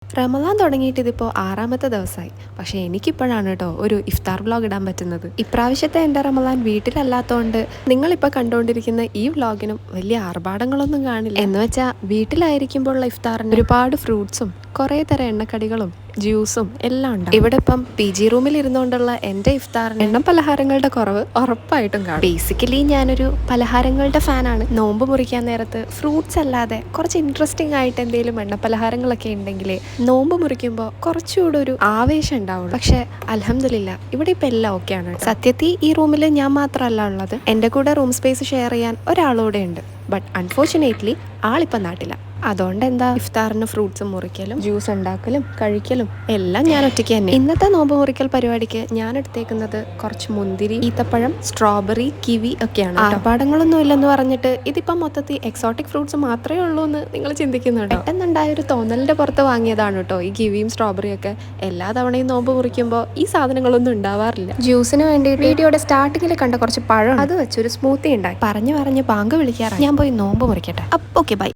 റമദാൻ തുടങ്ങിയിട്ട് ഇതിപ്പോൾ ആറാമത്തെ ദിവസമായി. പക്ഷേ എനിക്കിപ്പോഴാണ് കേട്ടോ ഒരു ഇഫ്താർ വ്ളോഗ് ഇടാൻ പറ്റുന്നത്. ഇപ്രാവശ്യത്തെ എൻ്റെ റമദാൻ വീട്ടിലല്ലാത്തതുകൊണ്ട് നിങ്ങളിപ്പോൾ കണ്ടുകൊണ്ടിരിക്കുന്ന ഈ വ്ളോഗിനും വലിയ ആർഭാടങ്ങളൊന്നും കാണില്ല. എന്ന് വെച്ചാൽ വീട്ടിലായിരിക്കുമ്പോഴുള്ള ഇഫ്താറിന് ഒരുപാട് ഫ്രൂട്ട്സും കുറേ തരം എണ്ണക്കടികളും ജ്യൂസും എല്ലാം ഉണ്ട്. ഇവിടെ ഇപ്പം PG റൂമിൽ ഇരുന്നുകൊണ്ടുള്ള എൻ്റെ ഇഫ്താറിന് എണ്ണ പലഹാരങ്ങളുടെ കുറവ് ഉറപ്പായിട്ടും കാണും. ബേസിക്കലി ഞാനൊരു പലഹാരങ്ങളുടെ ഫാനാണ്. നോമ്പ് മുറിക്കാൻ നേരത്ത് ഫ്രൂട്ട്സ് അല്ലാതെ കുറച്ച് ഇൻട്രസ്റ്റിംഗ് ആയിട്ട് എന്തെങ്കിലും എണ്ണ പലഹാരങ്ങളൊക്കെ ഉണ്ടെങ്കിൽ നോമ്പ് മുറിക്കുമ്പോൾ കുറച്ചുകൂടെ ഒരു ആവേശം ഉണ്ടാവുള്ളൂ. പക്ഷെ അൽഹംദുലില്ലാ ഇവിടെ ഇപ്പം എല്ലാം ഓക്കെയാണ്. സത്യത്തിൽ ഈ റൂമിൽ ഞാൻ മാത്രമല്ല ഉള്ളത്, എൻ്റെ കൂടെ റൂം സ്പേസ് ഷെയർ ചെയ്യാൻ ഒരാളൂടെ ഉണ്ട്. ബട്ട് അൺഫോർച്ചുനേറ്റ്ലി ആളിപ്പം നാട്ടില. അതുകൊണ്ട് എന്താ ഇഫ്താറിന് ഫ്രൂട്ട്സ് മുറിക്കലും ജ്യൂസ് ഉണ്ടാക്കലും കഴിക്കലും എല്ലാം ഞാൻ ഒറ്റയ്ക്ക് തന്നെ. ഇന്നത്തെ നോമ്പ് മുറിക്കൽ പരിപാടിക്ക് ഞാൻ എടുത്തേക്കുന്നത് കുറച്ച് മുന്തിരി, ഈത്തപ്പഴം, സ്ട്രോബെറി, കിവി ഒക്കെയാണ്. ആർഭാടങ്ങളൊന്നും ഇല്ലെന്ന് പറഞ്ഞിട്ട് ഇതിപ്പം മൊത്തത്തിൽ എക്സോട്ടിക് ഫ്രൂട്ട്സ് മാത്രമേ ഉള്ളൂ എന്ന് നിങ്ങൾ ചിന്തിക്കുന്നുണ്ടോ? പെട്ടെന്നുണ്ടായ ഒരു തോന്നലിന്റെ പുറത്ത് വാങ്ങിയതാണ് കേട്ടോ ഈ കിവിയും സ്ട്രോബെറിയും ഒക്കെ. എല്ലാ തവണയും നോമ്പ് മുറിക്കുമ്പോൾ ഈ സാധനങ്ങളൊന്നും ഉണ്ടാവാറില്ല. ജ്യൂസിന് വേണ്ടിയിട്ട് വീഡിയോയുടെ സ്റ്റാർട്ടിങ്ങിൽ കണ്ട കുറച്ച് പഴം അത് വെച്ചൊരു സ്മൂത്തി ഉണ്ടാക്കി. പറഞ്ഞു പറഞ്ഞ് ബാങ്ക് വിളിക്കാറായി. ഞാൻ പോയി നോമ്പ് മുറിക്കട്ടെ. Okay bye.